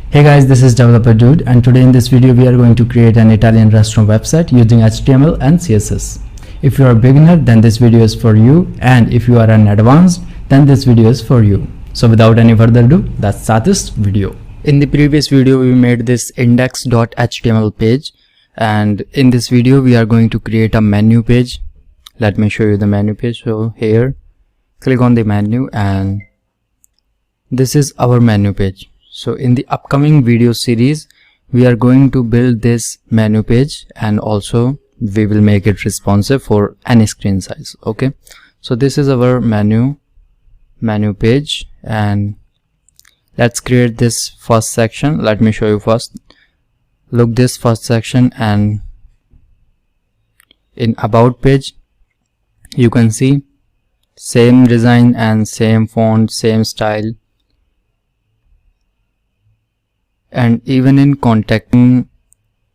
Hey guys, this is Developer Dude, and today in this video we are going to create an Italian restaurant website using HTML and CSS. If you are a beginner, then this video is for you, and if you are an advanced, then this video is for you. So without any further ado, let's start this video. In the previous video we made this index.html page, and in this video we are going to create a menu page. Let me show you the menu page. So here, click on the menu, and this is our menu page. So in the upcoming video series, we are going to build this menu page, and also we will make it responsive for any screen size. Okay, so this is our menu page, and let's create this first section. Let me show you first. Look this first section, and in about page you can see same design and same font, same style, and even in contacting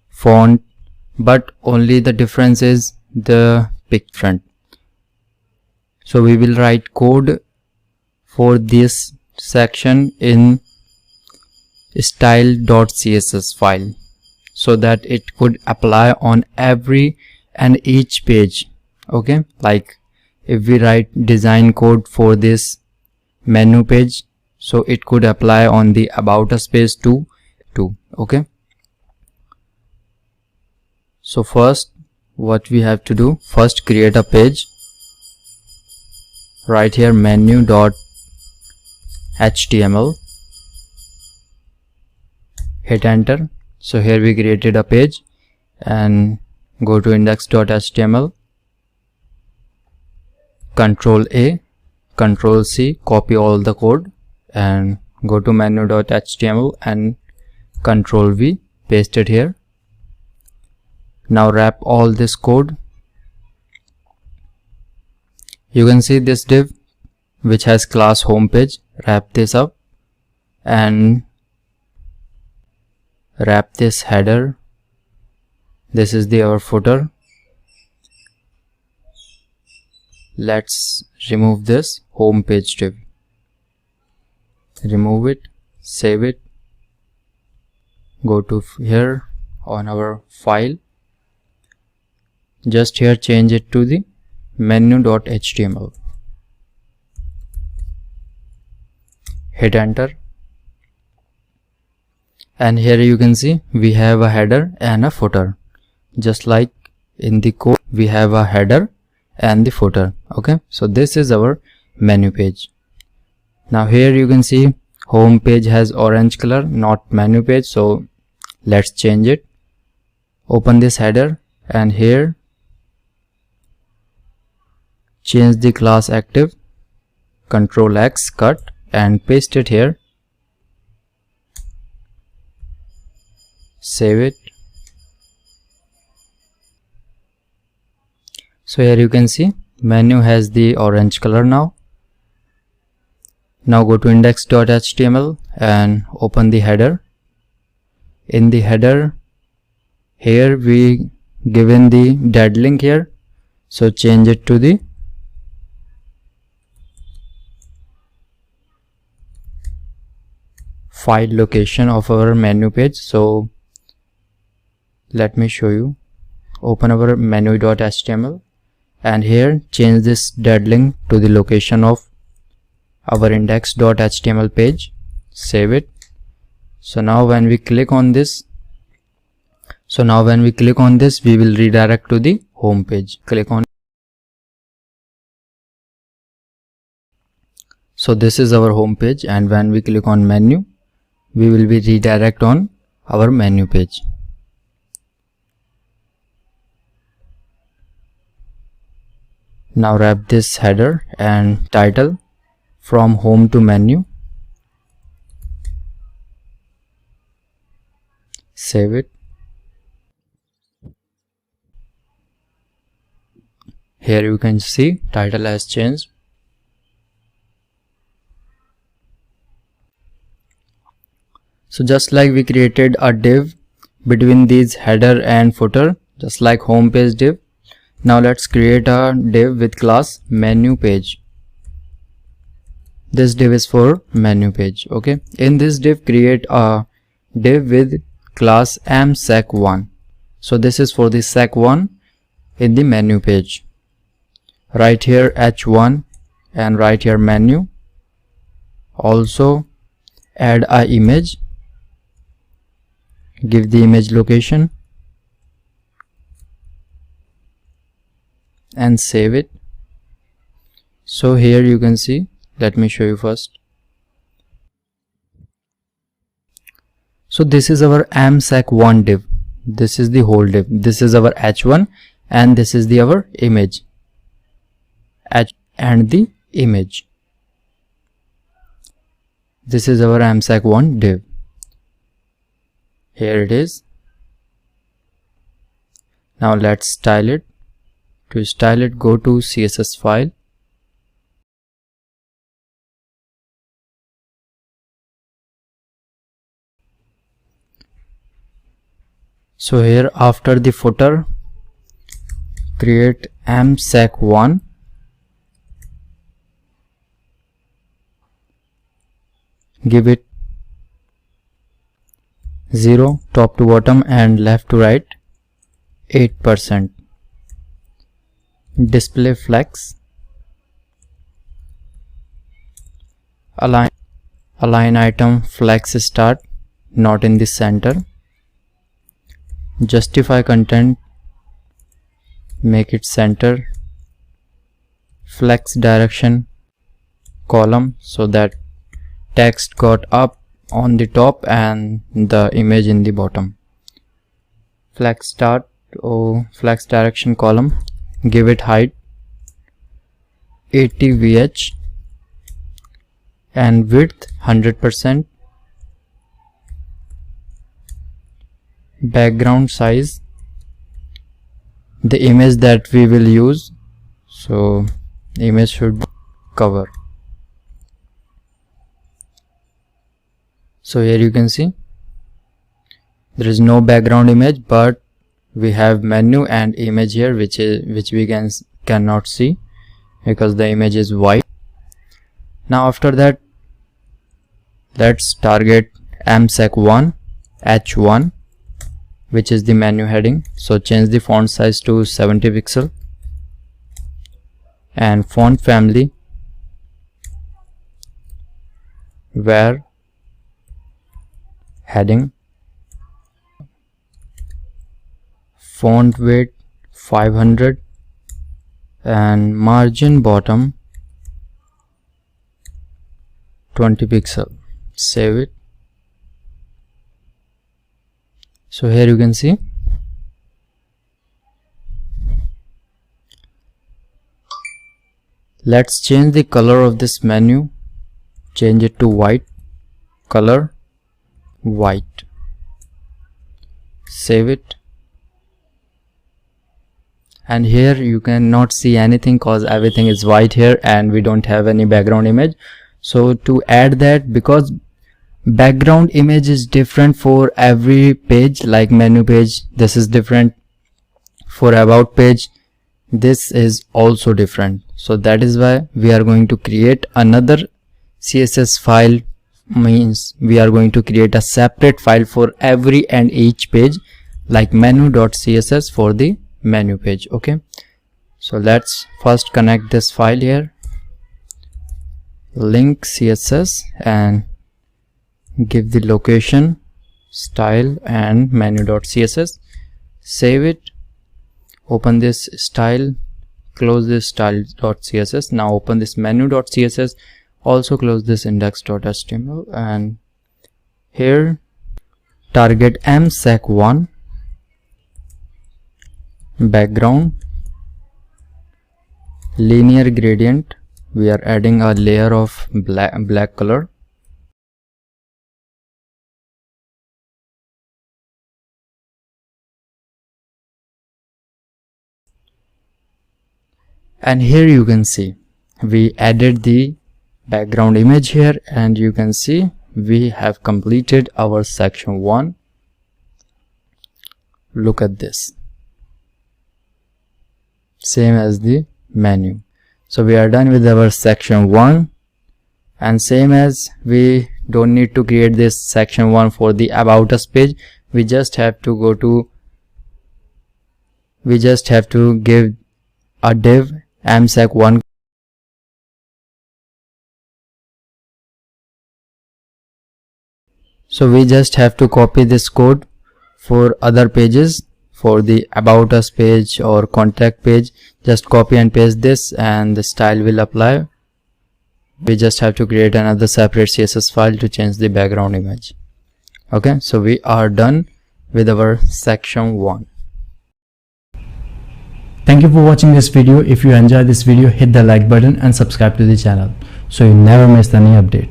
font, but only the difference is the pic front. So we will write code for this section in style.css file so that it could apply on every and each page. Okay, like if we write design code for this menu page, so it could apply on the about us page too. Okay, so first what we have to do, first create a page. Right here, menu.html, hit enter. So here we created a page, and go to index.html, Control A, Control C, copy all the code, and go to menu.html and Control V, paste it here. Now wrap all this code. You can see this div which has class homepage. Wrap this up and wrap this header. This is our footer. Let's remove this homepage div. Remove it, save it. Go to here on our file. Just here change it to the menu.html. Hit enter. And here you can see we have a header and a footer. Just like in the code, we have a header and the footer. Okay, so this is our menu page. Now here you can see home page has orange color, not menu page. So let's change it. Open this header, and here change the class active, Control X, cut and paste it here. Save it. So here you can see menu has the orange color now. Now go to index.html and open the header. In the header, here we given the dead link here, so change it to the file location of our menu page. So let me show you. Open our menu.html, and here change this dead link to the location of our index.html page. Save it. So now when we click on this, we will redirect to the home page. Click on. So this is our home page, and when we click on menu, we will be redirect on our menu page. Now wrap this header and title from home to menu. Save it. Here you can see title has changed. So just like we created a div between these header and footer, just like home page div, now let's create a div with class menu page. This div is for menu page. Okay, in this div create a div with class msec1. So this is for the sec1 in the menu page. Right here h1 and right here menu. Also add a image, give the image location and save it. So here you can see, let me show you first. So this is our msec1 div. This is the whole div. This is our h1 and this is the our image, h and the image. This is our msec1 div. Here it is. Now let's style it. To style it, go to CSS file. So here after the footer, create msec1, give it 0 top to bottom and left to right, 8%. Display flex, align item flex start not in the center, justify content, make it center, flex direction column so that text got up on the top and the image in the bottom. Flex start or flex direction column, give it height 80 VH and width 100%. Background size, the image that we will use, so image should cover. So here you can see there is no background image, but we have menu and image here which we cannot see because the image is white. Now after that, let's target msec1 h1, which is the menu heading. So change the font size to 70 pixel and font family where heading, font weight 500 and margin bottom 20 pixel. Save it. So here you can see let's change the color of this menu, change it to white, color white, save it. And here you cannot see anything cause everything is white here and we don't have any background image. So to add that, because background image is different for every page, like menu page this is different, for about page this is also different. So that is why we are going to create another CSS file, means we are going to create a separate file for every and each page, like menu.css for the menu page. Okay, so let's first connect this file here, link CSS and give the location, style and menu.css, save it, open this style, close this style.css. now open this menu.css, also close this index.html and here target msec1 background, linear gradient, we are adding a layer of black color, and here you can see we added the background image here, and you can see we have completed our section 1. Look at this, same as the menu. So we are done with our section 1, and same as we don't need to create this section 1 for the about us page. We just have to give a div msec1. So we just have to copy this code for other pages. For the about us page or contact page, just copy and paste this and the style will apply. We just have to create another separate CSS file to change the background image. Okay, so we are done with our section 1. Thank you for watching this video. If you enjoyed this video, hit the like button and subscribe to the channel so you never miss any update.